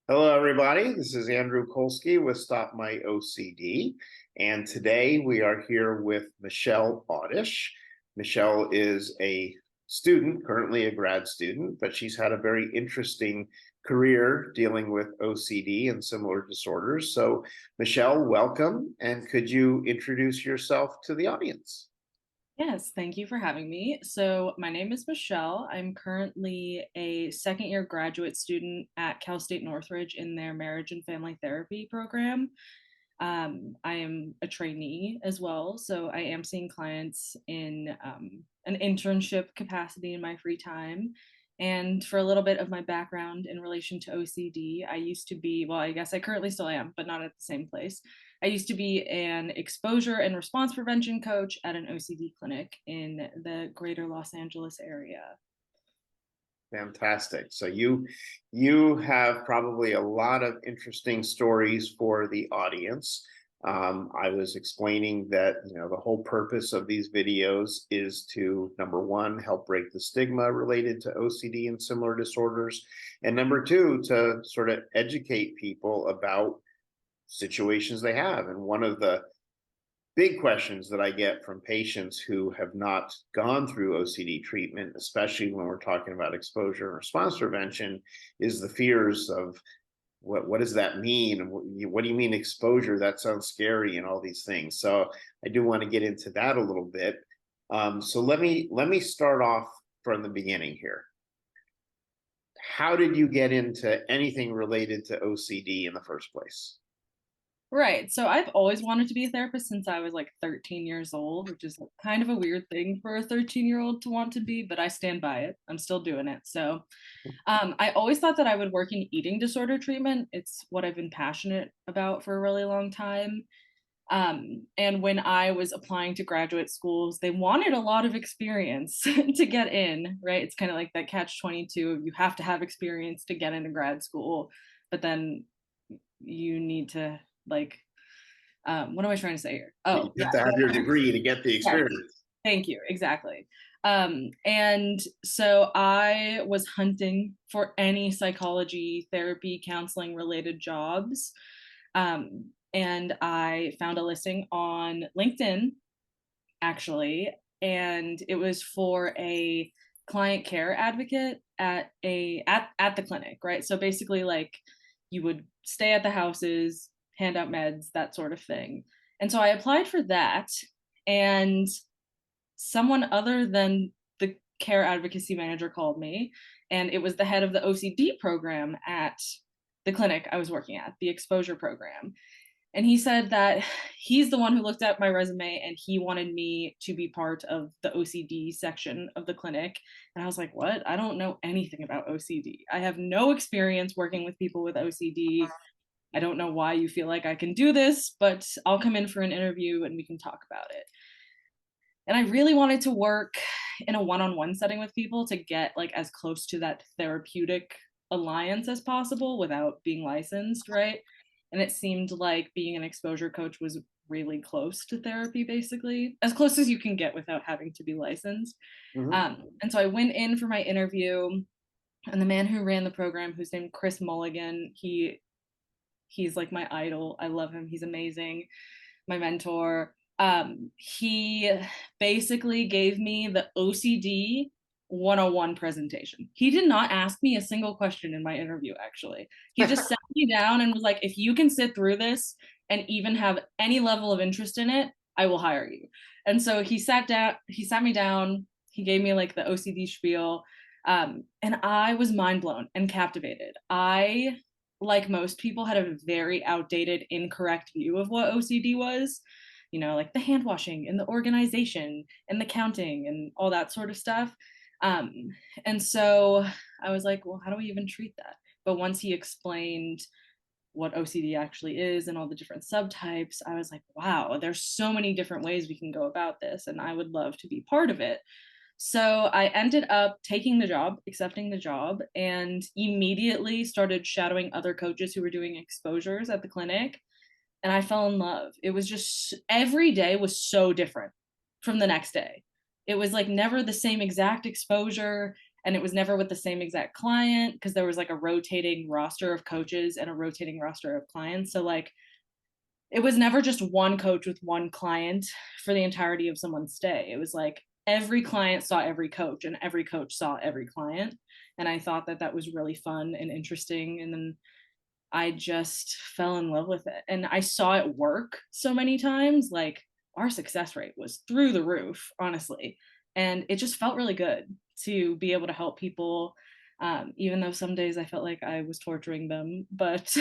Hello, everybody. This is Andrew Colsky with Stop My OCD. And today we are here with Michele Audish. Michele is a student, currently a grad student, but she's had a very interesting career dealing with OCD and similar disorders. So, Michele, welcome. And could you introduce yourself to the audience? Yes, thank you for having me. So, my name is Michele. I'm currently a second year graduate student at Cal State Northridge in their marriage and family therapy program. I am a trainee as well, so I am seeing clients in an internship capacity in my free time. And for a little bit of my background in relation to OCD, I used to be, well, I guess I currently still am, but not at the same place. I used to be an exposure and response prevention coach at an OCD clinic in the greater Los Angeles area. Fantastic. So you have probably a lot of interesting stories for the audience. I was explaining that the whole purpose of these videos is to, number one, help break the stigma related to OCD and similar disorders, and number two, to sort of educate people about situations they have. And one of the big questions that I get from patients who have not gone through OCD treatment, especially when we're talking about exposure and response prevention, is the fears of what does that mean? And what do you mean exposure? That sounds scary and all these things. So I do want to get into that a little bit. So let me start off from the beginning here. How did you get into anything related to OCD in the first place? Right. So I've always wanted to be a therapist since I was like 13 years old, which is kind of a weird thing for a 13-year-old to want to be, but I stand by it. I'm still doing it. So I always thought that I would work in eating disorder treatment. It's what I've been passionate about for a really long time. And when I was applying to graduate schools, they wanted a lot of experience to get in, right? It's kind of like that catch 22. You have to have experience to get into grad school, but then you need to like what am I trying to say here? You Oh, yeah. have to have your degree to get the Yes. experience. Thank you. Exactly. And so I was hunting for any psychology, therapy, counseling related jobs. And I found a listing on LinkedIn, actually, and it was for a client care advocate at the clinic, right? So basically, like, you would stay at the houses, hand out meds, that sort of thing. And so I applied for that, and someone other than the care advocacy manager called me, and it was the head of the OCD program at the clinic I was working at, the exposure program. And he said that he's the one who looked at my resume and he wanted me to be part of the OCD section of the clinic. And I was like, what? I don't know anything about OCD. I have no experience working with people with OCD. I don't know why you feel like I can do this, but I'll come in for an interview and we can talk about it. And I really wanted to work in a one-on-one setting with people to get like as close to that therapeutic alliance as possible without being licensed, right? And it seemed like being an exposure coach was really close to therapy, basically as close as you can get without having to be licensed. Mhm. And so I went in for my interview, and the man who ran the program, who's named Chris Mulligan, he's like my idol. I love him. He's amazing. My mentor. He basically gave me the OCD 101 presentation. He did not ask me a single question in my interview, actually. He just sat me down and was like, if you can sit through this and even have any level of interest in it, I will hire you. And so he sat me down, he gave me like the OCD spiel. And I was mind blown and captivated. I, like most people, had a very outdated, incorrect view of what OCD was, like the hand washing and the organization and the counting and all that sort of stuff. Um, and so I was like, well, how do we even treat that? But once he explained what OCD actually is and all the different subtypes, I was like, wow, there's so many different ways we can go about this, and I would love to be part of it. So I ended up taking the job, accepting the job, and immediately started shadowing other coaches who were doing exposures at the clinic. And I fell in love. It was just every day was so different from the next day. It was like never the same exact exposure. And it was never with the same exact client because there was like a rotating roster of coaches and a rotating roster of clients. So like it was never just one coach with one client for the entirety of someone's stay. It was like every client saw every coach and every coach saw every client. And I thought that that was really fun and interesting. And then I just fell in love with it. And I saw it work so many times. Like our success rate was through the roof, honestly. And it just felt really good to be able to help people, even though some days I felt like I was torturing them. But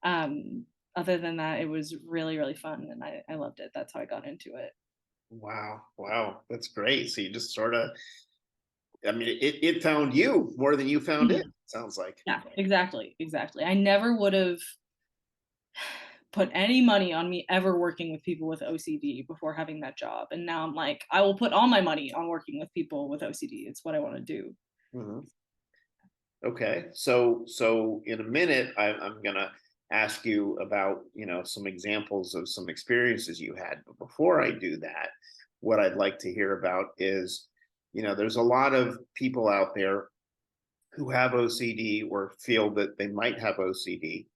um, other than that, it was really, really fun. And I loved it. That's how I got into it. Wow. Wow. That's great. So you just sort of, I mean, it found you more than you found it, Mhm. sounds like. Yeah, exactly. Exactly. I never would have put any money on me ever working with people with OCD before having that job. And now I'm like, I will put all my money on working with people with OCD. It's what I want to do. Mhm. Okay. So in a minute, I'm gonna ask you about, some examples of some experiences you had. But before I do that, what I'd like to hear about is, there's a lot of people out there who have OCD or feel that they might have OCD.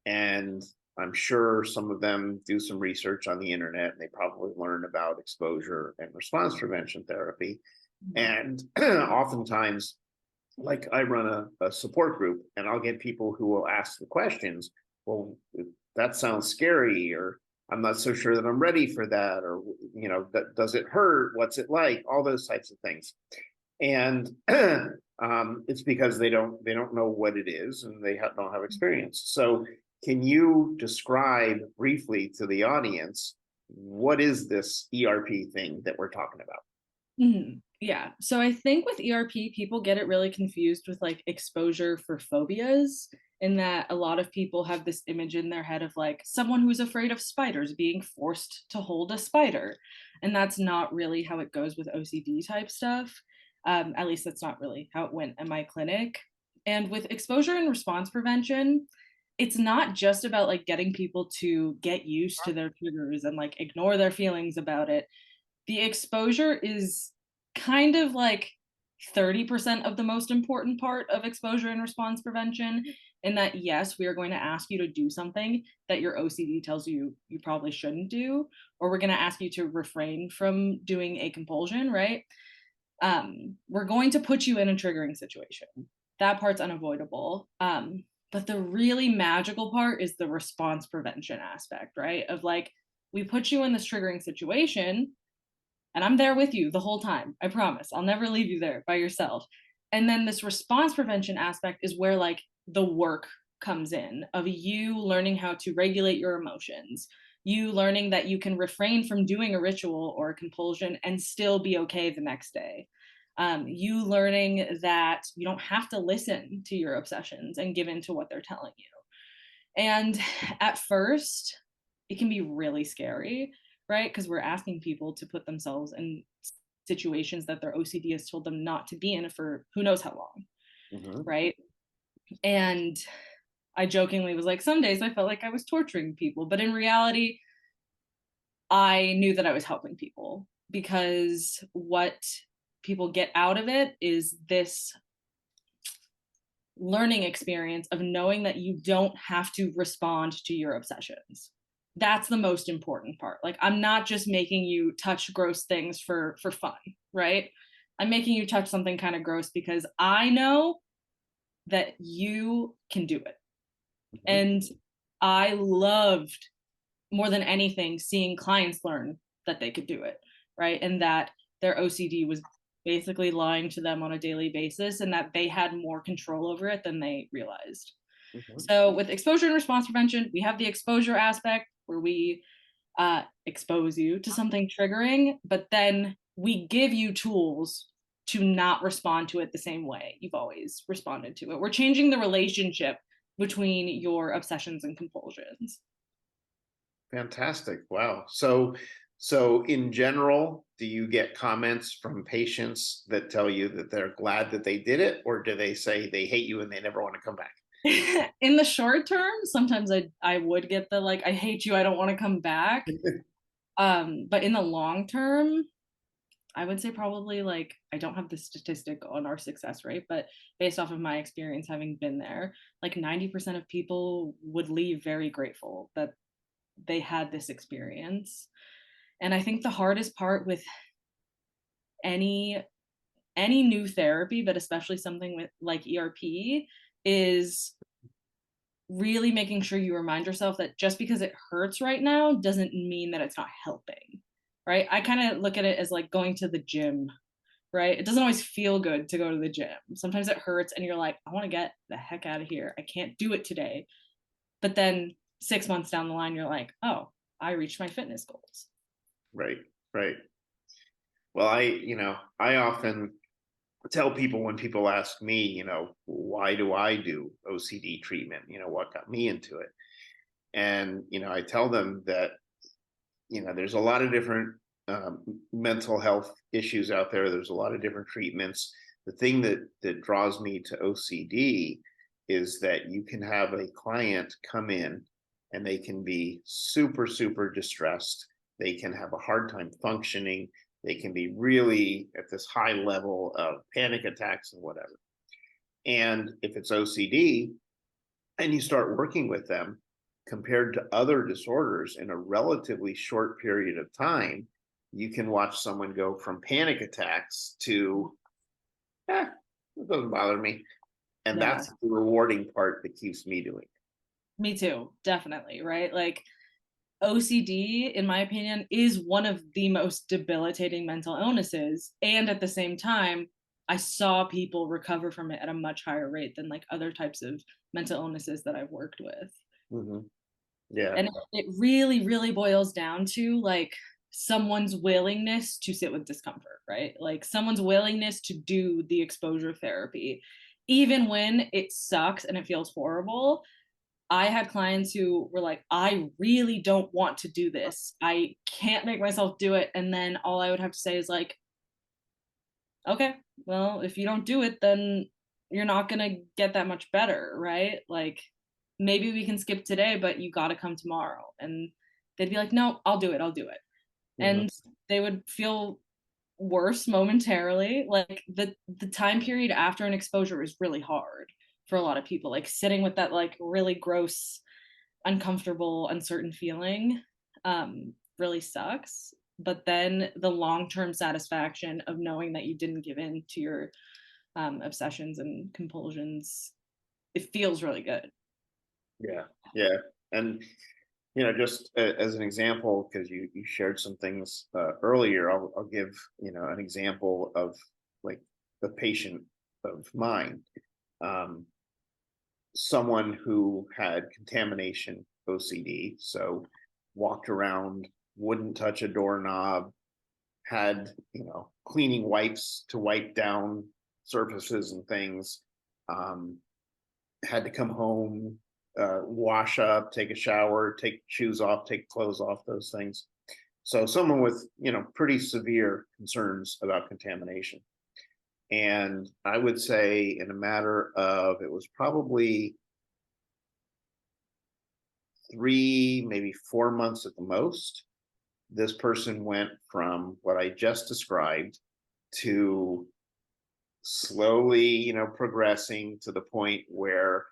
And I'm sure some of them do some research on the internet and they probably learn about exposure and response prevention therapy. Mhm. And oftentimes, like I run a support group and I'll get people who will ask the questions, well, that sounds scary, or I'm not so sure that I'm ready for that, or, does it hurt? What's it like? All those types of things. And it's because they don't know what it is and don't have experience. So can you describe briefly to the audience what is this ERP thing that we're talking about? Yeah. So I think with ERP, people get it really confused with like exposure for phobias, in that a lot of people have this image in their head of like someone who's afraid of spiders being forced to hold a spider. And that's not really how it goes with OCD type stuff. At least that's not really how it went in my clinic. And with exposure and response prevention, it's not just about like getting people to get used to their triggers and like ignore their feelings about it. The exposure is kind of like 30% of the most important part of exposure and response prevention, in that yes, we are going to ask you to do something that your OCD tells you you probably shouldn't do, or we're going to ask you to refrain from doing a compulsion, right? We're going to put you in a triggering situation. That part's unavoidable. But the really magical part is the response prevention aspect, right? Of like, we put you in this triggering situation and I'm there with you the whole time. I promise. I'll never leave you there by yourself. And then this response prevention aspect is where like the work comes in, of you learning how to regulate your emotions, you learning that you can refrain from doing a ritual or a compulsion and still be okay the next day. You learning that you don't have to listen to your obsessions and give in to what they're telling you. And at first, it can be really scary, right? Because we're asking people to put themselves in situations that their OCD has told them not to be in for who knows how long, Mhm. right? And I jokingly was like, some days I felt like I was torturing people, but in reality, I knew that I was helping people, because what people get out of it is this learning experience of knowing that you don't have to respond to your obsessions. That's the most important part. Like, I'm not just making you touch gross things for fun, right? I'm making you touch something kind of gross because I know that you can do it. Mhm. And I loved, more than anything, seeing clients learn that they could do it, right? And that their OCD was basically lying to them on a daily basis, and that they had more control over it than they realized. Mhm. So with exposure and response prevention, we have the exposure aspect where we expose you to something triggering, but then we give you tools to not respond to it the same way you've always responded to it. We're changing the relationship between your obsessions and compulsions. Fantastic. Wow. So in general, do you get comments from patients that tell you that they're glad that they did it, or do they say they hate you and they never want to come back? In the short term, sometimes I would get the like, I hate you, I don't want to come back. But in the long term, I would say probably like, I don't have the statistic on our success rate, but based off of my experience having been there, like 90% of people would leave very grateful that they had this experience. And I think the hardest part with any new therapy, but especially something with like ERP, is really making sure you remind yourself that just because it hurts right now doesn't mean that it's not helping, right? I kind of look at it as like going to the gym, right? It doesn't always feel good to go to the gym. Sometimes it hurts and you're like, I want to get the heck out of here. I can't do it today. But then 6 months down the line, you're like, oh, I reached my fitness goals. Right, right. Well, I often tell people when people ask me, why do I do OCD treatment? What got me into it? And, I tell them that, there's a lot of different mental health issues out there. There's a lot of different treatments. The thing that draws me to OCD is that you can have a client come in and they can be super, super distressed. They can have a hard time functioning. They can be really at this high level of panic attacks and whatever. And if it's OCD and you start working with them, compared to other disorders in a relatively short period of time, you can watch someone go from panic attacks to, it doesn't bother me. And Yeah. that's the rewarding part that keeps me doing it. Me too, definitely, right? Like OCD, in my opinion, is one of the most debilitating mental illnesses. And at the same time, I saw people recover from it at a much higher rate than like other types of mental illnesses that I've worked with. Mm-hmm. Yeah. And it really, really boils down to like someone's willingness to sit with discomfort, right? Like someone's willingness to do the exposure therapy, even when it sucks and it feels horrible. I had clients who were like, I really don't want to do this. I can't make myself do it. And then all I would have to say is like, okay, well, if you don't do it, then you're not going to get that much better, right? Like maybe we can skip today, but you got to come tomorrow. And they'd be like, no, I'll do it. I'll do it. Mm-hmm. And they would feel worse momentarily. Like the time period after an exposure is really hard for a lot of people, like sitting with that like really gross, uncomfortable, uncertain feeling really sucks. But then the long-term satisfaction of knowing that you didn't give in to your obsessions and compulsions, it feels really good. Yeah. Yeah. And, just as an example, because you shared some things earlier, I'll give, an example of like the patient of mine. Someone who had contamination OCD, so walked around, wouldn't touch a doorknob, had, cleaning wipes to wipe down surfaces and things, had to come home, wash up, take a shower, take shoes off, take clothes off, those things. So someone with, pretty severe concerns about contamination. And I would say in a matter of, it was probably 3, maybe 4 months at the most, this person went from what I just described to slowly, progressing to the point where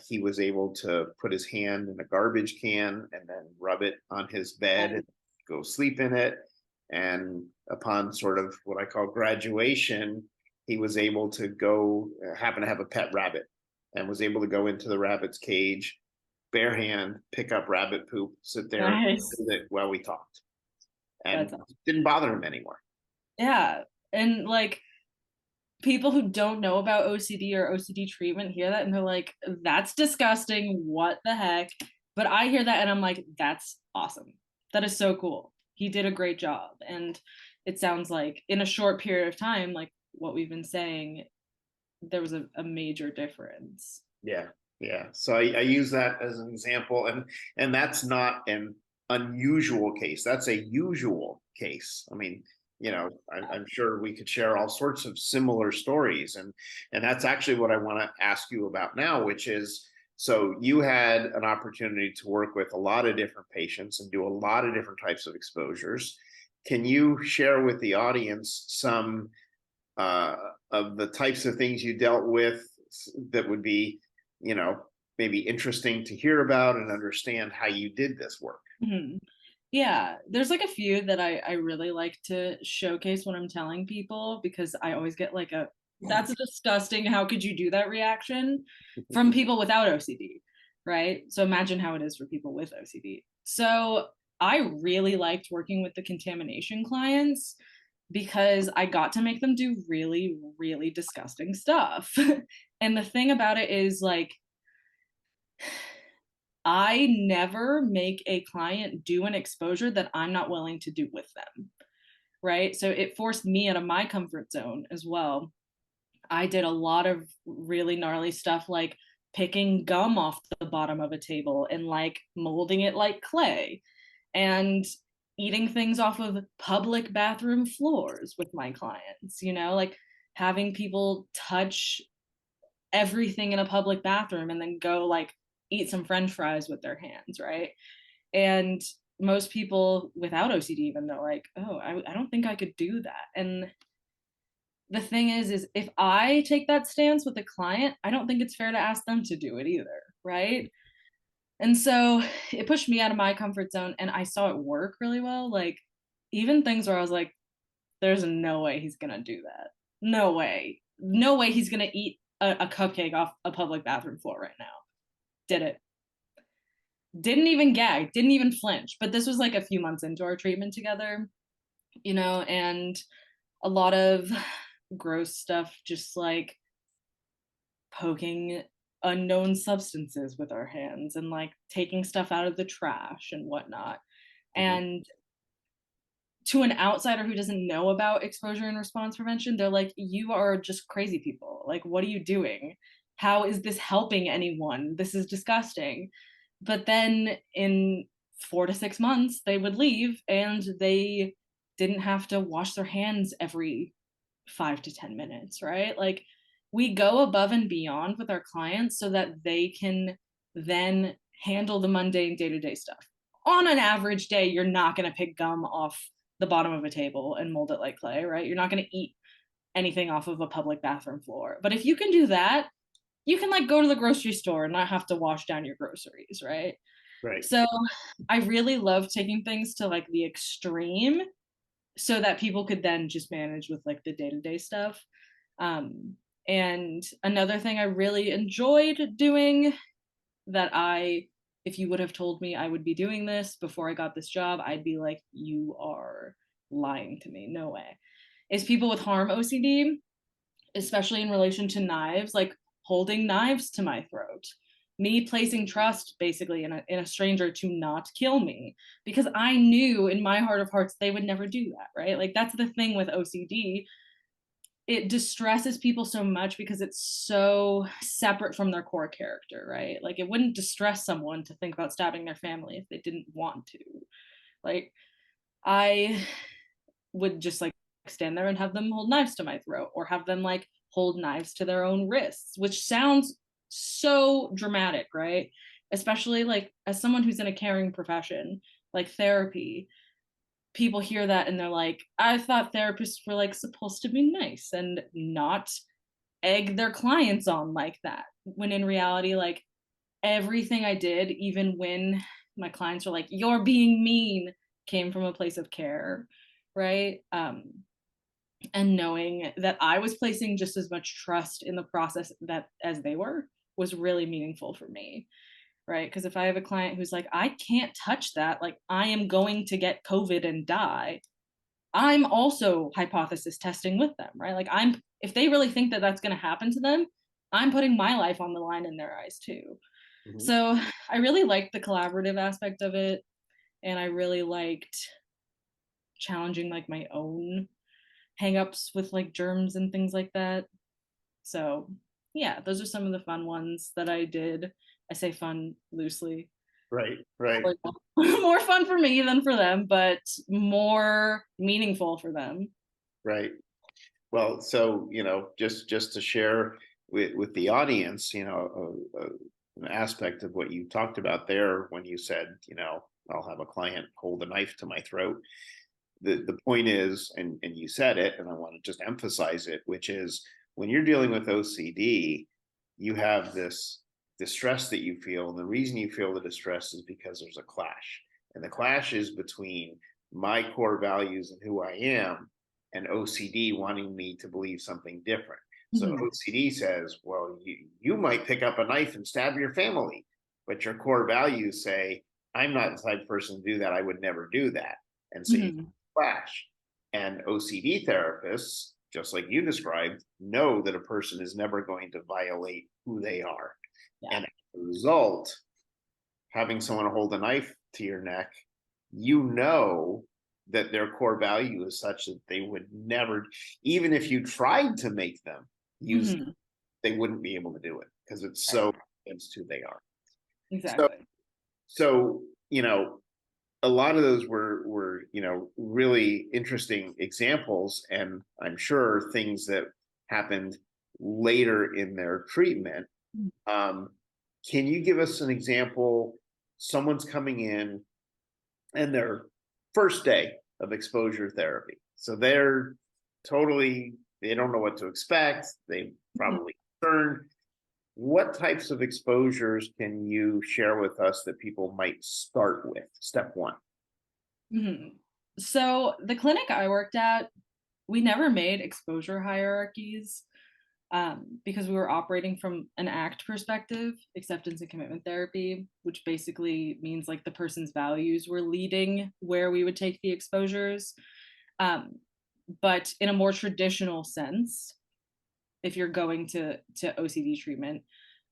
he was able to put his hand in a garbage can and then rub it on his bed and go sleep in it. And upon sort of what I call graduation, he was able to go, happen to have a pet rabbit, and was able to go into the rabbit's cage, bare hand, pick up rabbit poop, sit there while we talked. And it didn't bother him anymore. Yeah. And like people who don't know about OCD or OCD treatment hear that and they're like, that's disgusting. What the heck? But I hear that and I'm like, that's awesome. That is so cool. He did a great job. And it sounds like in a short period of time, like what we've been saying, there was a major difference. Yeah. Yeah. So I use that as an example, and that's not an unusual case. That's a usual case. I mean, I'm sure we could share all sorts of similar stories, and that's actually what I want to ask you about now, which is, so you had an opportunity to work with a lot of different patients and do a lot of different types of exposures. can you share with the audience some of the types of things you dealt with that would be, maybe interesting to hear about and understand how you did this work? Mhm. Yeah, there's like a few that I really like to showcase when I'm telling people, because I always get like a "that's disgusting, how could you do that" reaction from people without OCD, right? So imagine how it is for people with OCD. So I really liked working with the contamination clients because I got to make them do really, really disgusting stuff. And the thing about it is, like, I never make a client do an exposure that I'm not willing to do with them, right? So it forced me out of my comfort zone as well. I did a lot of really gnarly stuff, like picking gum off the bottom of a table and like molding it like clay, and eating things off of public bathroom floors with my clients, like having people touch everything in a public bathroom and then go like eat some french fries with their hands, right? And most people without OCD, even, they're like, oh, I don't think I could do that. And the thing is if I take that stance with a client, I don't think it's fair to ask them to do it either, right? And so it pushed me out of my comfort zone, and I saw it work really well. Like, even things where I was like, there's no way he's gonna do that. No way. No way he's gonna eat a cupcake off a public bathroom floor right now. Did it. Didn't even gag, didn't even flinch. But this was like a few months into our treatment together, and a lot of gross stuff, just like poking unknown substances with our hands and like taking stuff out of the trash and whatnot. Mhm. And to an outsider who doesn't know about exposure and response prevention, they're like, you are just crazy people. Like, what are you doing? How is this helping anyone? This is disgusting. But then in 4 to 6 months, they would leave and they didn't have to wash their hands every 5 to 10 minutes, right? Like, we go above and beyond with our clients so that they can then handle the mundane day-to-day stuff. On an average day, you're not going to pick gum off the bottom of a table and mold it like clay, right? You're not going to eat anything off of a public bathroom floor. But if you can do that, you can like go to the grocery store and not have to wash down your groceries, right? Right. So I really love taking things to like the extreme so that people could then just manage with like the day-to-day stuff. Um, and another thing I really enjoyed doing that if you would have told me I would be doing this before I got this job, I'd be like, you are lying to me. No way. Is people with harm OCD, especially in relation to knives, like holding knives to my throat, me placing trust basically in a stranger to not kill me, because I knew in my heart of hearts they would never do that, right? Like, that's the thing with OCD. It distresses people so much because it's so separate from their core character, right? Like, it wouldn't distress someone to think about stabbing their family if they didn't want to. Like, I would just like stand there and have them hold knives to my throat, or have them like hold knives to their own wrists, which sounds so dramatic, right? Especially like as someone who's in a caring profession like therapy, people hear that and they're like, I thought therapists were like supposed to be nice and not egg their clients on like that. When in reality, like, everything I did, even when my clients were like, you're being mean, came from a place of care, right? And knowing that I was placing just as much trust in the process that as they were was really meaningful for me, right? Because if I have a client who's like, I can't touch that, like, I am going to get COVID and die, I'm also hypothesis testing with them, right? Like, if they really think that that's going to happen to them, I'm putting my life on the line in their eyes too. Mhm. So I really liked the collaborative aspect of it, and I really liked challenging like my own hangups with like germs and things like that. So yeah, those are some of the fun ones that I did. I say fun loosely. Right. Right. Probably more fun for me than for them, but more meaningful for them. Right. Well, so, just to share with the audience, an aspect of what you talked about there when you said, I'll have a client hold a knife to my throat. the point is, and you said it, and I want to just emphasize it, which is when you're dealing with OCD, you have this distress that you feel, and the reason you feel the distress is because there's a clash, and the clash is between my core values and who I am, and OCD wanting me to believe something different. So OCD says, well, you might pick up a knife and stab your family, but your core values say, I'm not the type of person to do that. I would never do that. And so you clash. And OCD therapists, just like you described, know that a person is never going to violate who they are. Yeah. And as a result, having someone hold a knife to your neck, you know that their core value is such that they would never, even if you tried to make them use it, they wouldn't be able to do it because it's so against who they are. Exactly. So a lot of those were really interesting examples, and I'm sure things that happened later in their treatment. Can you give us an example? Someone's coming in and their first day of exposure therapy. So they're they don't know what to expect. They probably concerned. What types of exposures can you share with us that people might start with? Step one. So the clinic I worked at, we never made exposure hierarchies because we were operating from an ACT perspective, acceptance and commitment therapy, which basically means like the person's values were leading where we would take the exposures. But in a more traditional sense, if you're going to OCD treatment,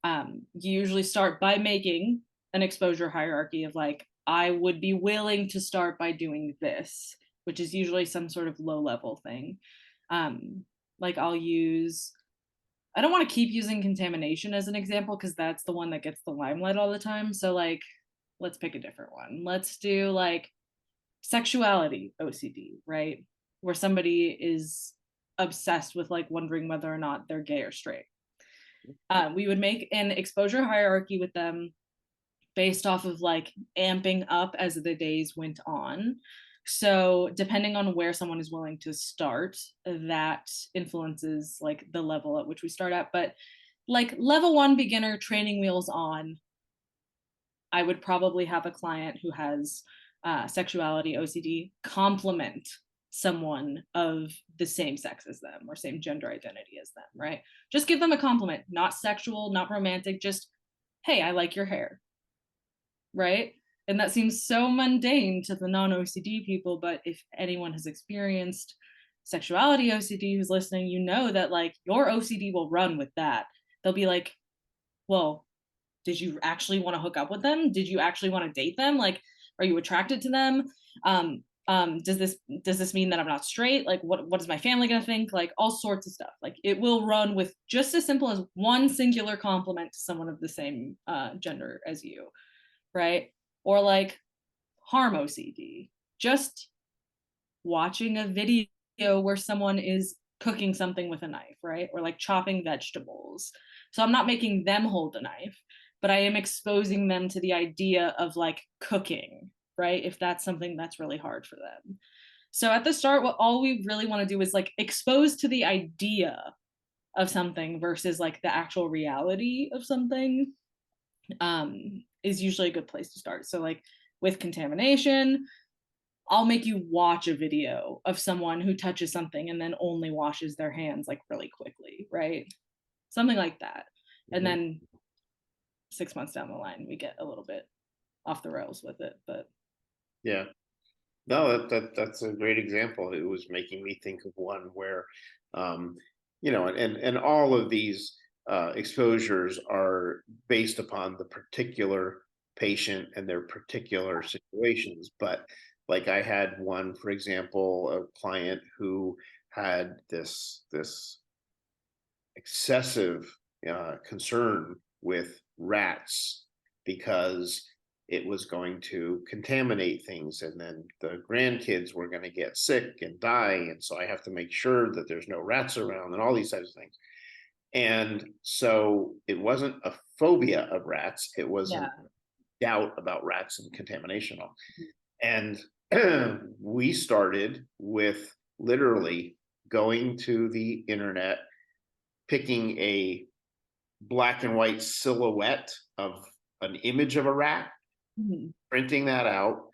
you usually start by making an exposure hierarchy of like, I would be willing to start by doing this, which is usually some sort of low level thing. Like I don't want to keep using contamination as an example because that's the one that gets the limelight all the time. So like, let's pick a different one. Let's do like sexuality OCD, right? Where somebody is obsessed with like wondering whether or not they're gay or straight. We would make an exposure hierarchy with them based off of like amping up as the days went on. So depending on where someone is willing to start, that influences like the level at which we start at. But like level 1 beginner, training wheels on, I would probably have a client who has sexuality OCD complement someone of the same sex as them or same gender identity as them, right? Just give them a compliment, not sexual, not romantic, just, hey, I like your hair, right? And that seems so mundane to the non-OCD people, but if anyone has experienced sexuality OCD who's listening, you know that like your OCD will run with that. They'll be like, well, did you actually want to hook up with them? Did you actually want to date them? Like, are you attracted to them? Does this mean that I'm not straight? Like, what is my family gonna think? Like, all sorts of stuff. Like, it will run with just as simple as one singular compliment to someone of the same gender as you, right? Or like harm OCD, just watching a video where someone is cooking something with a knife, right? Or like chopping vegetables. So I'm not making them hold a knife, but I am exposing them to the idea of like cooking, right? If that's something that's really hard for them. So at the start, all we really want to do is like expose to the idea of something versus like the actual reality of something is usually a good place to start. So like with contamination, I'll make you watch a video of someone who touches something and then only washes their hands like really quickly, right? Something like that. And then 6 months down the line, we get a little bit off the rails with it, but yeah. No, that's a great example. It was making me think of one where, and all of these exposures are based upon the particular patient and their particular situations. But like I had one, for example, a client who had this excessive concern with rats because it was going to contaminate things, and then the grandkids were going to get sick and die, and so I have to make sure that there's no rats around and all these types of things. And so it wasn't a phobia of rats, it was a doubt about rats and contamination. And we started with literally going to the internet, picking a black and white silhouette of an image of a rat, Mhm. printing that out,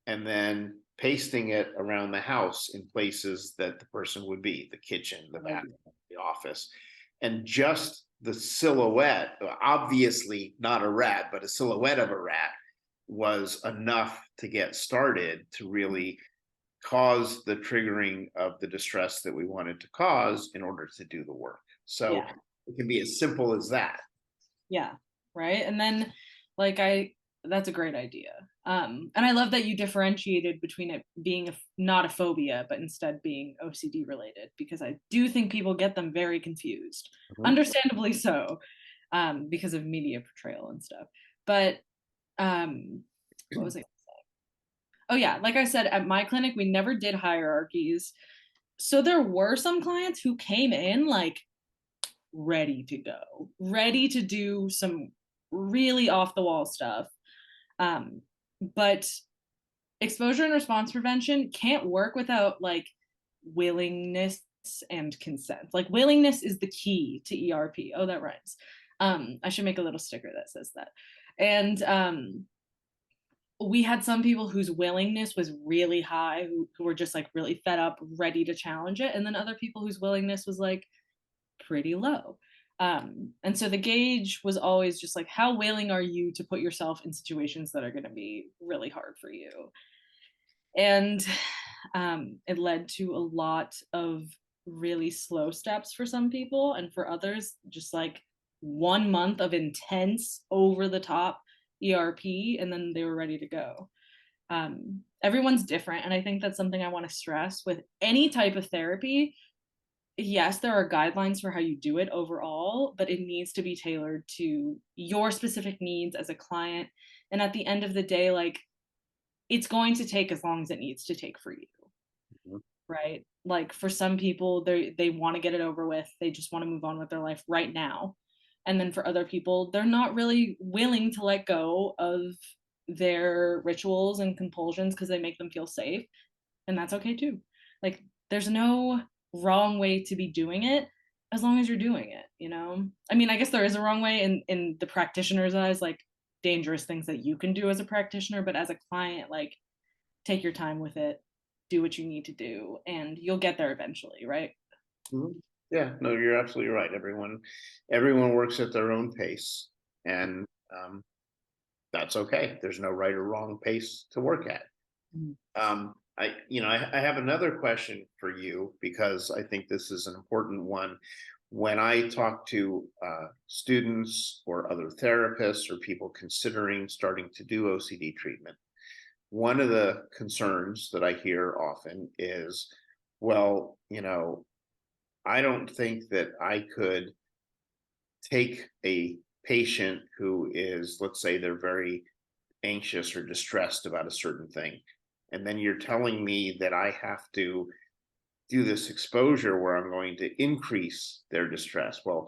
and then pasting it around the house in places that the person would be, the kitchen, the bathroom, the office. And just the silhouette, obviously not a rat, but a silhouette of a rat, was enough to get started to really cause the triggering of the distress that we wanted to cause in order to do the work. So Yeah. it can be as simple as that. Yeah. Right. And then like that's a great idea. And I love that you differentiated between it being not a phobia, but instead being OCD related, because I do think people get them very confused, Mhm. understandably so, because of media portrayal and stuff. But what was I? Oh yeah, like I said, at my clinic, we never did hierarchies. So there were some clients who came in like ready to go, ready to do some really off the wall stuff. But exposure and response prevention can't work without like willingness and consent. Like willingness is the key to ERP. Oh, that rhymes. I should make a little sticker that says that. And we had some people whose willingness was really high, who were just like really fed up, ready to challenge it. And then other people whose willingness was like pretty low. And so the gauge was always just like, how willing are you to put yourself in situations that are going to be really hard for you? And it led to a lot of really slow steps for some people, and for others, just like 1 month of intense, over the top ERP, and then they were ready to go. Everyone's different, and I think that's something I want to stress with any type of therapy. Yes, there are guidelines for how you do it overall, but it needs to be tailored to your specific needs as a client. And at the end of the day, like it's going to take as long as it needs to take for you, Mhm. right? Like for some people, they want to get it over with. They just want to move on with their life right now. And then for other people, they're not really willing to let go of their rituals and compulsions because they make them feel safe. And that's okay too. Like there's no wrong way to be doing it as long as you're doing it, you know? I mean, I guess there is a wrong way in the practitioner's eyes, like dangerous things that you can do as a practitioner, but as a client, like take your time with it, do what you need to do, and you'll get there eventually, right? Mhm. Yeah, no, you're absolutely right. Everyone works at their own pace, and that's okay. There's no right or wrong pace to work at. Mhm. I have another question for you because I think this is an important one. When I talk to students or other therapists or people considering starting to do OCD treatment, one of the concerns that I hear often is, well, I don't think that I could take a patient who is, let's say, they're very anxious or distressed about a certain thing. And then you're telling me that I have to do this exposure where I'm going to increase their distress. Well,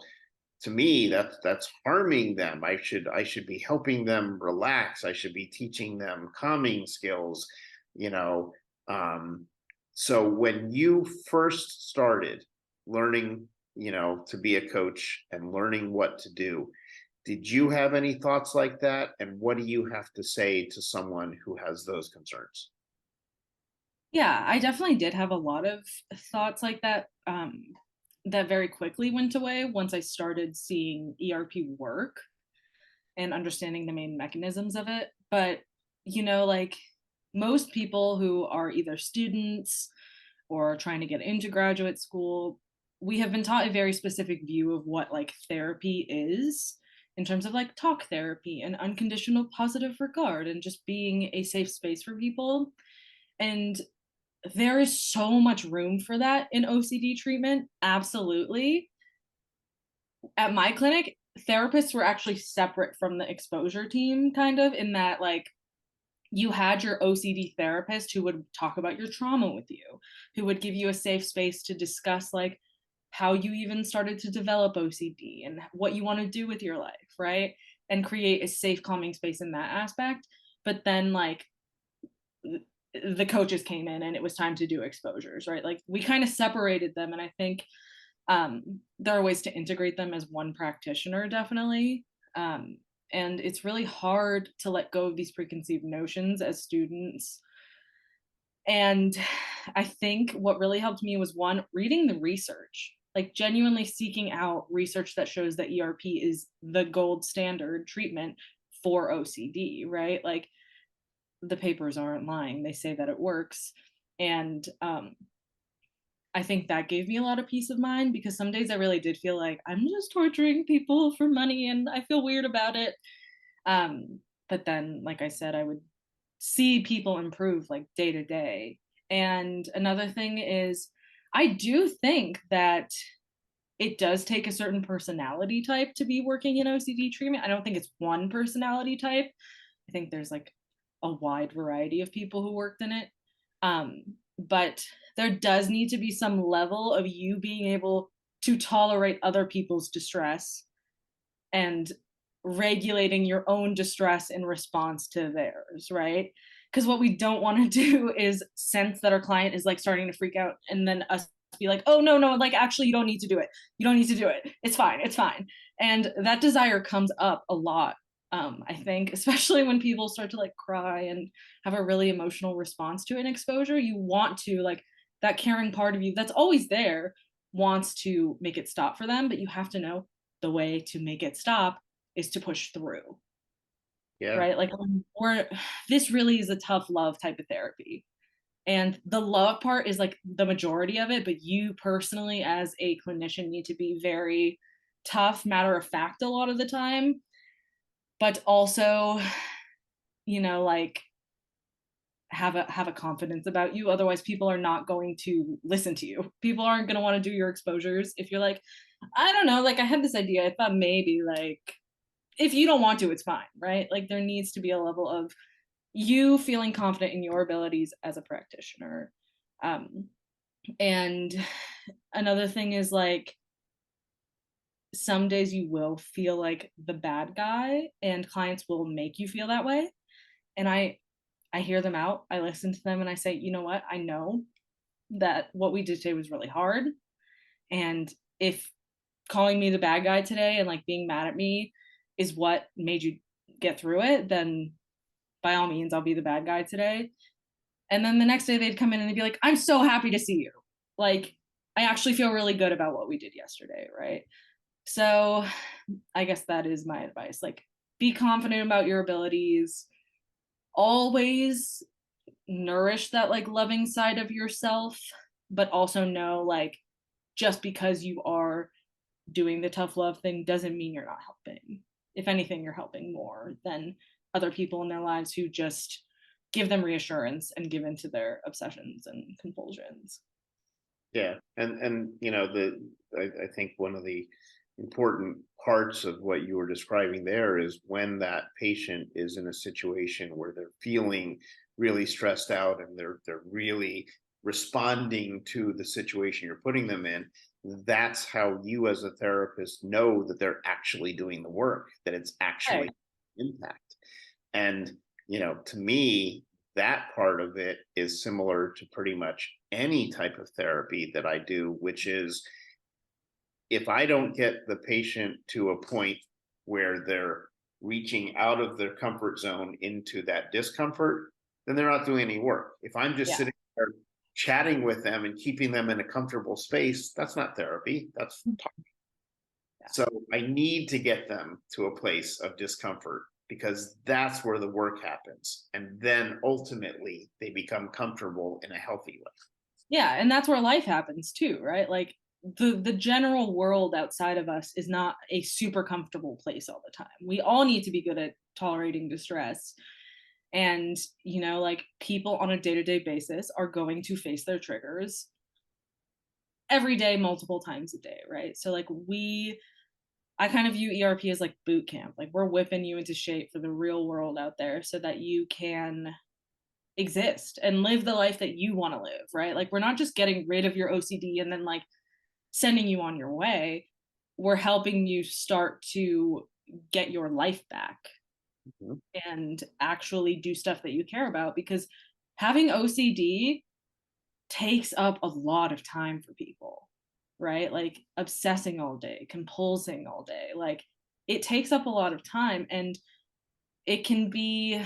to me, that's harming them. I should be helping them relax. I should be teaching them calming skills, you know. Um, so when you first started learning, to be a coach and learning what to do, did you have any thoughts like that? And what do you have to say to someone who has those concerns? Yeah, I definitely did have a lot of thoughts like that, that very quickly went away once I started seeing ERP work and understanding the main mechanisms of it. But, like most people who are either students or trying to get into graduate school, we have been taught a very specific view of what like therapy is in terms of like talk therapy and unconditional positive regard and just being a safe space for people. And there is so much room for that in OCD treatment. Absolutely. At my clinic, therapists were actually separate from the exposure team, kind of, in that, like, you had your OCD therapist who would talk about your trauma with you, who would give you a safe space to discuss, like, how you even started to develop OCD and what you want to do with your life, right? And create a safe, calming space in that aspect. But then, like, the coaches came in and it was time to do exposures, right? Like we kind of separated them. And I think there are ways to integrate them as one practitioner, definitely. And it's really hard to let go of these preconceived notions as students. And I think what really helped me was, one, reading the research, like genuinely seeking out research that shows that ERP is the gold standard treatment for OCD, right? Like the papers aren't lying. They say that it works. And I think that gave me a lot of peace of mind, because some days I really did feel like I'm just torturing people for money and I feel weird about it. But then, like I said, I would see people improve like day to day. And another thing is, I do think that it does take a certain personality type to be working in OCD treatment. I don't think it's one personality type. I think there's like a wide variety of people who worked in it. But there does need to be some level of you being able to tolerate other people's distress and regulating your own distress in response to theirs, right? Because what we don't want to do is sense that our client is like starting to freak out and then us be like, oh, no, no, like actually, you don't need to do it. You don't need to do it. It's fine. It's fine. And that desire comes up a lot. I think, especially when people start to like cry and have a really emotional response to an exposure, you want to like, that caring part of you that's always there wants to make it stop for them, but you have to know the way to make it stop is to push through. Yeah. Right? Like this really is a tough love type of therapy. And the love part is like the majority of it, but you personally as a clinician need to be very tough, matter of fact a lot of the time, but also, like have a confidence about you. Otherwise people are not going to listen to you. People aren't going to want to do your exposures if you're like, I don't know, like I had this idea, I thought maybe, like, if you don't want to, it's fine, right? Like there needs to be a level of you feeling confident in your abilities as a practitioner. And another thing is like, some days you will feel like the bad guy and clients will make you feel that way. And I hear them out, I listen to them, and I say, you know what? I know that what we did today was really hard. And if calling me the bad guy today and like being mad at me is what made you get through it, then by all means, I'll be the bad guy today. And then the next day they'd come in and they'd be like, I'm so happy to see you. Like, I actually feel really good about what we did yesterday, right? So I guess that is my advice. Like, be confident about your abilities. Always nourish that like loving side of yourself, but also know like just because you are doing the tough love thing doesn't mean you're not helping. If anything, you're helping more than other people in their lives who just give them reassurance and give into their obsessions and compulsions. Yeah. And I think one of the important parts of what you were describing there is when that patient is in a situation where they're feeling really stressed out and they're really responding to the situation you're putting them in. That's how you as a therapist know that they're actually doing the work, that it's actually impact. And to me, that part of it is similar to pretty much any type of therapy that I do, which is if I don't get the patient to a point where they're reaching out of their comfort zone into that discomfort, then they're not doing any work. If I'm just sitting there chatting with them and keeping them in a comfortable space, that's not therapy, that's talking. So I need to get them to a place of discomfort, because that's where the work happens. And then ultimately they become comfortable in a healthy way. Yeah, and that's where life happens too, right? Like the general world outside of us is not a super comfortable place all the time. We all need to be good at tolerating distress. And, like people on a day-to-day basis are going to face their triggers every day, multiple times a day, right? So like I kind of view ERP as like boot camp. Like we're whipping you into shape for the real world out there so that you can exist and live the life that you want to live, right? Like we're not just getting rid of your OCD and then like sending you on your way. We're helping you start to get your life back and actually do stuff that you care about, because having OCD takes up a lot of time for people, right? Like obsessing all day, compulsing all day. Like it takes up a lot of time, and it can be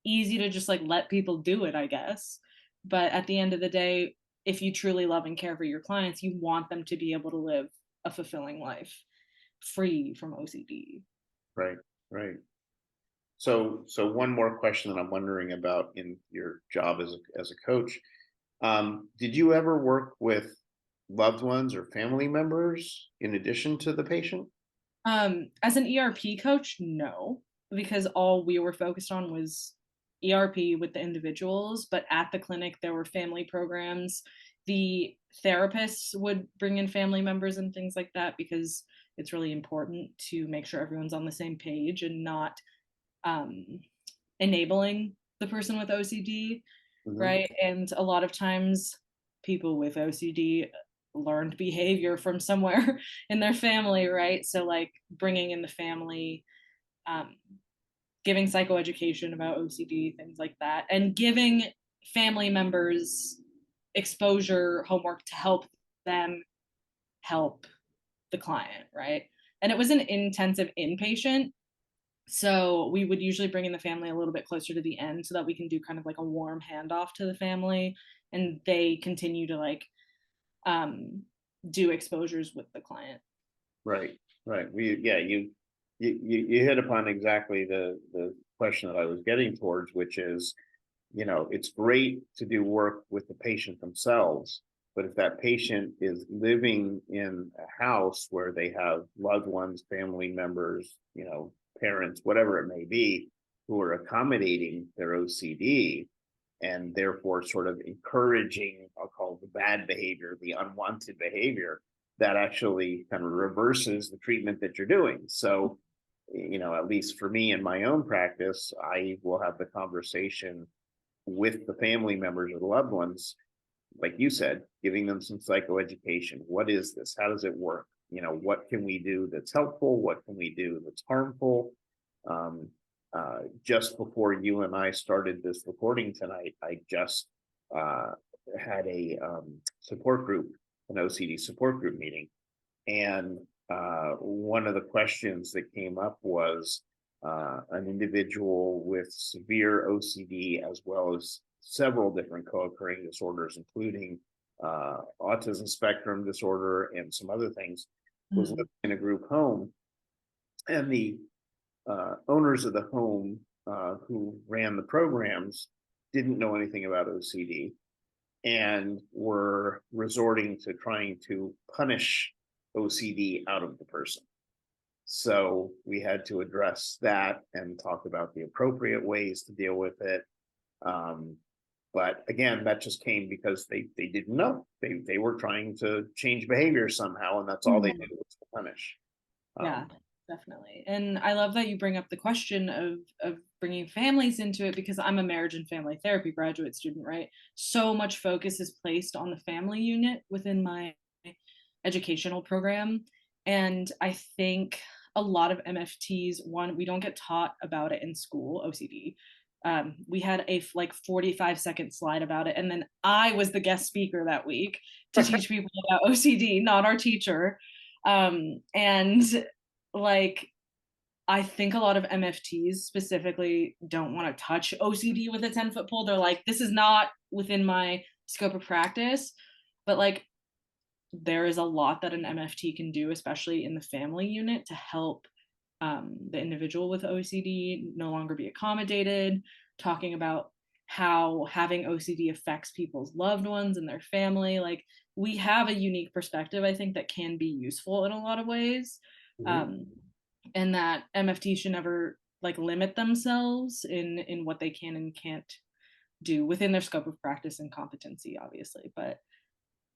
easy to just like let people do it, I guess. But at the end of the day, if you truly love and care for your clients, you want them to be able to live a fulfilling life free from OCD. Right, right. So one more question that I'm wondering about in your job as a coach. Did you ever work with loved ones or family members in addition to the patient? As an ERP coach, no, because all we were focused on was ERP with the individuals, but at the clinic there were family programs. The therapists would bring in family members and things like that because it's really important to make sure everyone's on the same page and not enabling the person with OCD, Mm-hmm. right? And a lot of times people with OCD learned behavior from somewhere in their family, right? So like bringing in the family, um, giving psychoeducation about OCD, things like that, and giving family members exposure homework to help them help the client, right? And it was an intensive inpatient. So we would usually bring in the family a little bit closer to the end so that we can do kind of like a warm handoff to the family, and they continue to like um, do exposures with the client. Right, right. You hit upon exactly the question that I was getting towards, which is, it's great to do work with the patient themselves, but if that patient is living in a house where they have loved ones, family members, parents, whatever it may be, who are accommodating their OCD and therefore sort of encouraging, I'll call it the bad behavior, the unwanted behavior, that actually kind of reverses the treatment that you're doing. So, at least for me in my own practice, I will have the conversation with the family members or the loved ones, like you said, giving them some psychoeducation. What is this? How does it work? What can we do that's helpful? What can we do that's harmful? Um, just before you and I started this recording tonight, I just had a support group, an OCD support group meeting. And one of the questions that came up was an individual with severe OCD, as well as several different co-occurring disorders, including autism spectrum disorder and some other things, was living in a group home. And the owners of the home who ran the programs didn't know anything about OCD and were resorting to trying to punish OCD out of the person. So we had to address that and talk about the appropriate ways to deal with it. But again, that just came because they didn't know. They were trying to change behavior somehow, and that's all they did was to punish. Yeah, definitely. And I love that you bring up the question of bringing families into it, because I'm a marriage and family therapy graduate student, right? So much focus is placed on the family unit within my educational program. And I think a lot of MFTs, one, we don't get taught about it in school, OCD. We had a like 45-second slide about it, and then I was the guest speaker that week to teach people about OCD, not our teacher. And like I think a lot of MFTs specifically don't want to touch OCD with a 10-foot pole. They're like, this is not within my scope of practice. But like there is a lot that an MFT can do, especially in the family unit, to help the individual with OCD no longer be accommodated, talking about how having OCD affects people's loved ones and their family. Like we have a unique perspective, I think, that can be useful in a lot of ways. Mm-hmm. And that MFT should never like limit themselves in what they can and can't do within their scope of practice and competency, obviously. But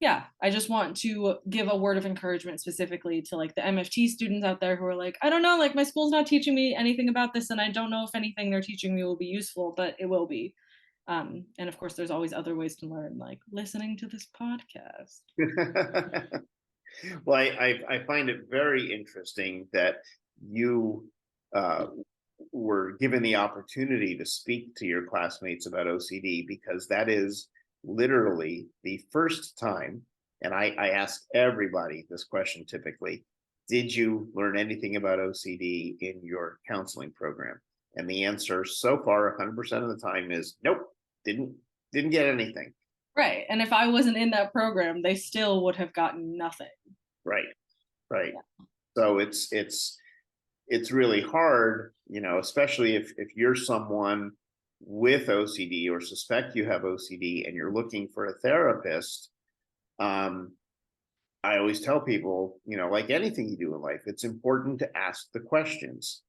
yeah, I just want to give a word of encouragement specifically to like the MFT students out there who are like, I don't know, like my school's not teaching me anything about this, and I don't know if anything they're teaching me will be useful, but it will be. And of course, there's always other ways to learn, like listening to this podcast. Well, I find it very interesting that you were given the opportunity to speak to your classmates about OCD, because that is literally the first time. And I ask everybody this question typically: did you learn anything about OCD in your counseling program? And the answer so far 100% of the time is nope, didn't get anything. Right. And if I wasn't in that program, they still would have gotten nothing. Right, right. Yeah. So it's really hard, especially if you're someone with OCD or suspect you have OCD and you're looking for a therapist. I always tell people, like anything you do in life, it's important to ask the questions.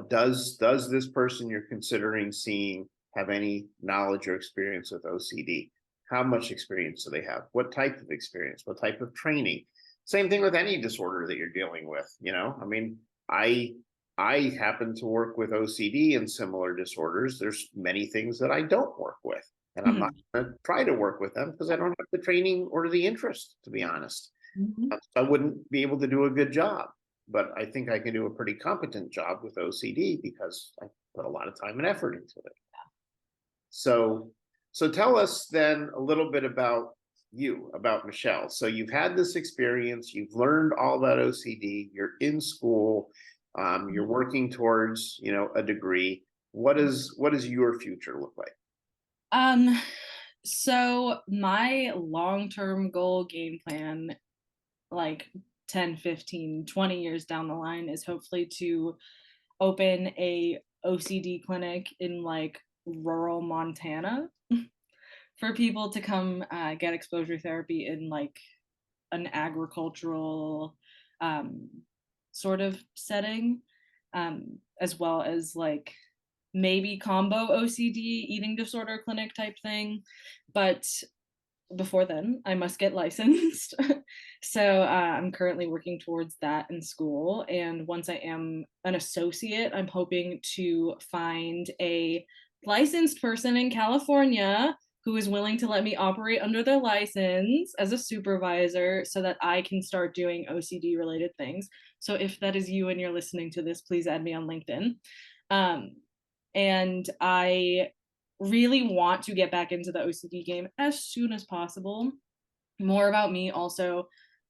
Does this person you're considering seeing have any knowledge or experience with OCD? How much experience do they have? What type of experience? What type of training? Same thing with any disorder that you're dealing with. I mean, I happen to work with OCD and similar disorders. There's many things that I don't work with, and I'm not going to try to work with them because I don't have the training or the interest, to be honest. I wouldn't be able to do a good job, but I think I can do a pretty competent job with OCD because I put a lot of time and effort into it. So tell us then a little bit about you, about Michele. So you've had this experience, you've learned all about OCD, you're in school, you're working towards, a degree. What does your future look like? So my long-term goal game plan, like 10, 15, 20 years down the line, is hopefully to open a OCD clinic in like rural Montana for people to come get exposure therapy in like an agricultural sort of setting, as well as like maybe combo OCD eating disorder clinic type thing. But before then, I must get licensed. So I'm currently working towards that in school. And once I am an associate, I'm hoping to find a licensed person in California who is willing to let me operate under their license as a supervisor so that I can start doing OCD related things. So if that is you and you're listening to this, please add me on LinkedIn. And I really want to get back into the OCD game as soon as possible. More about me, also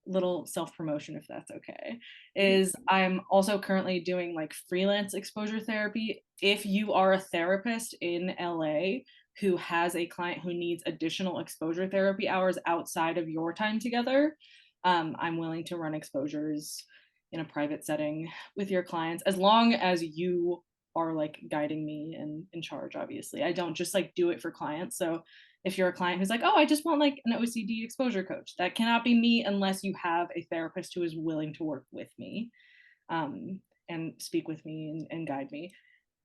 little self-promotion if that's okay, is I'm also currently doing like freelance exposure therapy. If you are a therapist in LA who has a client who needs additional exposure therapy hours outside of your time together, I'm willing to run exposures in a private setting with your clients, as long as you are like guiding me and in charge. Obviously, I don't just like do it for clients. So if you're a client who's like, oh, I just want like an OCD exposure coach, that cannot be me unless you have a therapist who is willing to work with me, and speak with me and guide me.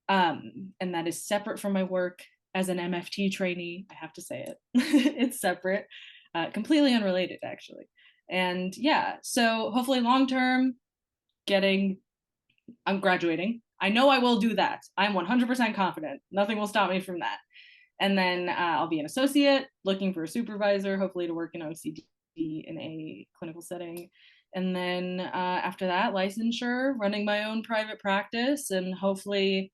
And that is separate from my work as an MFT trainee. I have to say it. It's separate, completely unrelated actually. And yeah, so hopefully long term, I'm graduating. I know I will do that. I'm 100% confident. Nothing will stop me from that. And then I'll be an associate, looking for a supervisor, hopefully to work in OCD in a clinical setting. And then after that, licensure, running my own private practice, and hopefully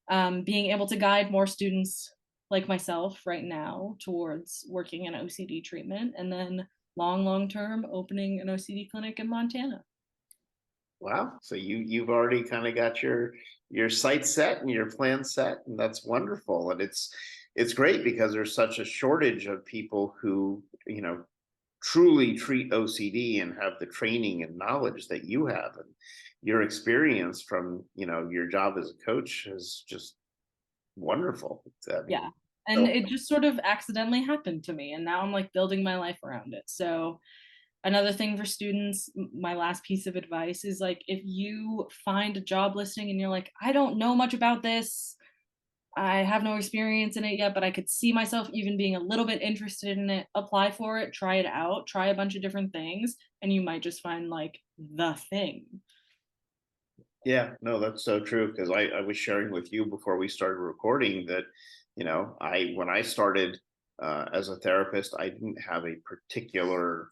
being able to guide more students like myself right now towards working in OCD treatment. And then long term, opening an OCD clinic in Montana. Wow. So you've already kind of got your sights set and your plan set, and that's wonderful. And it's great because there's such a shortage of people who, truly treat OCD and have the training and knowledge that you have, and your experience from, your job as a coach is just wonderful. Yeah. And it just sort of accidentally happened to me. And now I'm like building my life around it. So another thing for students, my last piece of advice is like, if you find a job listing and you're like, I don't know much about this, I have no experience in it yet, but I could see myself even being a little bit interested in it, apply for it, try it out, try a bunch of different things, and you might just find like the thing. Yeah, no, that's so true. Because I was sharing with you before we started recording that, when I started as a therapist, I didn't have a particular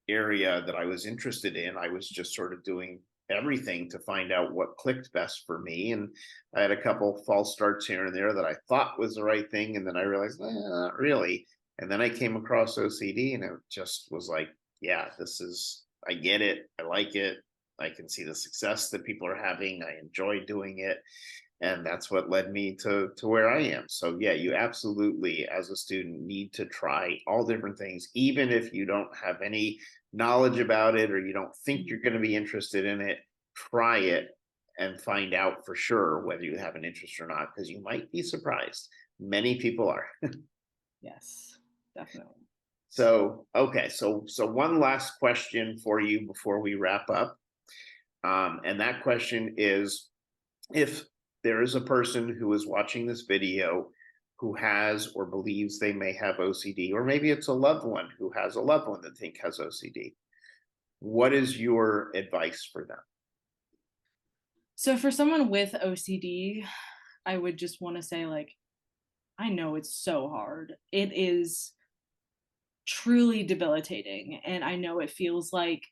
area that I was interested in. I was just sort of doing everything to find out what clicked best for me. And I had a couple false starts here and there that I thought was the right thing. And then I realized, not really. And then I came across OCD and it just was like, yeah, I get it. I like it. I can see the success that people are having. I enjoy doing it. And that's what led me to where I am. So yeah, you absolutely, as a student, need to try all different things, even if you don't have any knowledge about it or you don't think you're going to be interested in it. Try it and find out for sure whether you have an interest or not, because you might be surprised. Many people are. Yes, definitely. So, okay, so one last question for you before we wrap up. And that question is, if there is a person who is watching this video who has or believes they may have OCD, or maybe it's a loved one who has a loved one that think has OCD, what is your advice for them? So for someone with OCD, I would just want to say, like, I know it's so hard. It is truly debilitating. And I know it feels like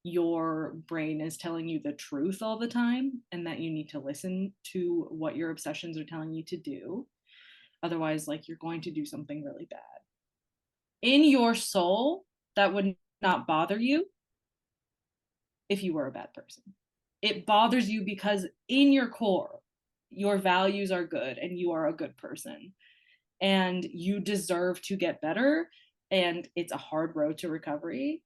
your brain is telling you the truth all the time and that you need to listen to what your obsessions are telling you to do. Otherwise, like, you're going to do something really bad. In your soul, that would not bother you if you were a bad person. It bothers you because in your core, your values are good and you are a good person and you deserve to get better. And it's a hard road to recovery,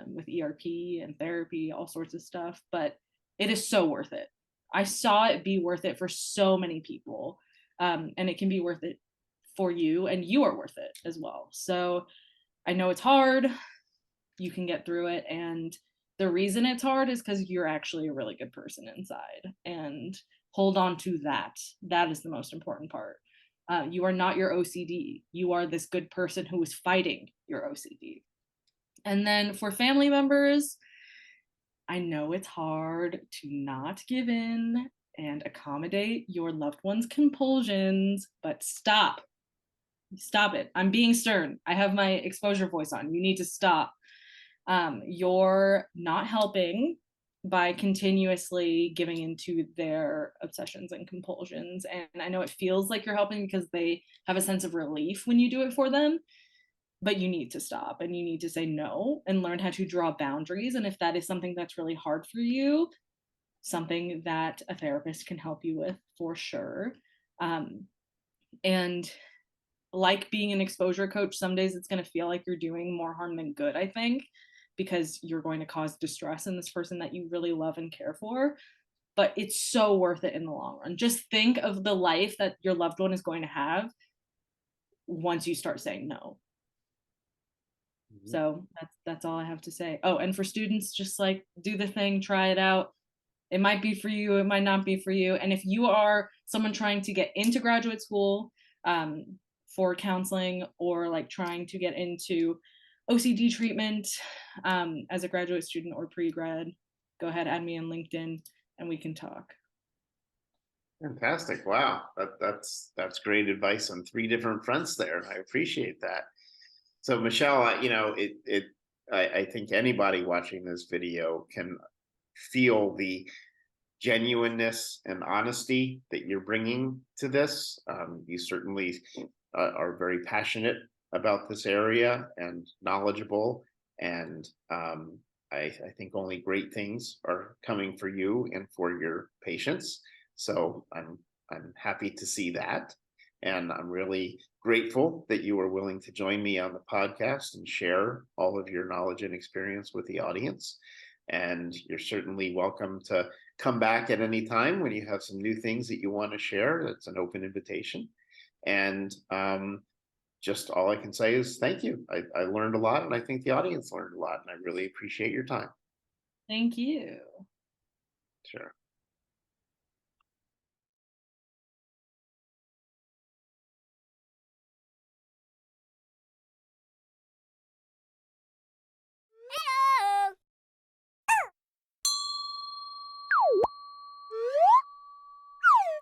with ERP and therapy, all sorts of stuff, but it is so worth it. I saw it be worth it for so many people, and it can be worth it for you, and you are worth it as well. So I know it's hard. You can get through it. And the reason it's hard is because you're actually a really good person inside. And hold on to that. That is the most important part. You are not your OCD. You are this good person who is fighting your OCD. And then for family members, I know it's hard to not give in and accommodate your loved one's compulsions, but stop. Stop it. I'm being stern. I have my exposure voice on. You need to stop. You're not helping by continuously giving into their obsessions and compulsions. And I know it feels like you're helping because they have a sense of relief when you do it for them, but you need to stop and you need to say no and learn how to draw boundaries. And if that is something that's really hard for you, something that a therapist can help you with for sure. And like being an exposure coach, some days it's going to feel like you're doing more harm than good, I think, because you're going to cause distress in this person that you really love and care for. But it's so worth it in the long run. Just think of the life that your loved one is going to have once you start saying no. So that's all I have to say. Oh, and for students, just like do the thing, try it out. It might be for you, it might not be for you. And if you are someone trying to get into graduate school for counseling, or like trying to get into OCD treatment as a graduate student or pre-grad, go ahead, add me on LinkedIn and we can talk. Fantastic. Wow. That's great advice on 3 different fronts there. I appreciate that. So Michele, I think anybody watching this video can feel the genuineness and honesty that you're bringing to this. You certainly are very passionate about this area and knowledgeable. And I think only great things are coming for you and for your patients. So I'm happy to see that. And I'm really grateful that you were willing to join me on the podcast and share all of your knowledge and experience with the audience. And you're certainly welcome to come back at any time when you have some new things that you want to share. That's an open invitation. And just all I can say is thank you. I learned a lot, and I think the audience learned a lot, and I really appreciate your time. Thank you. Sure.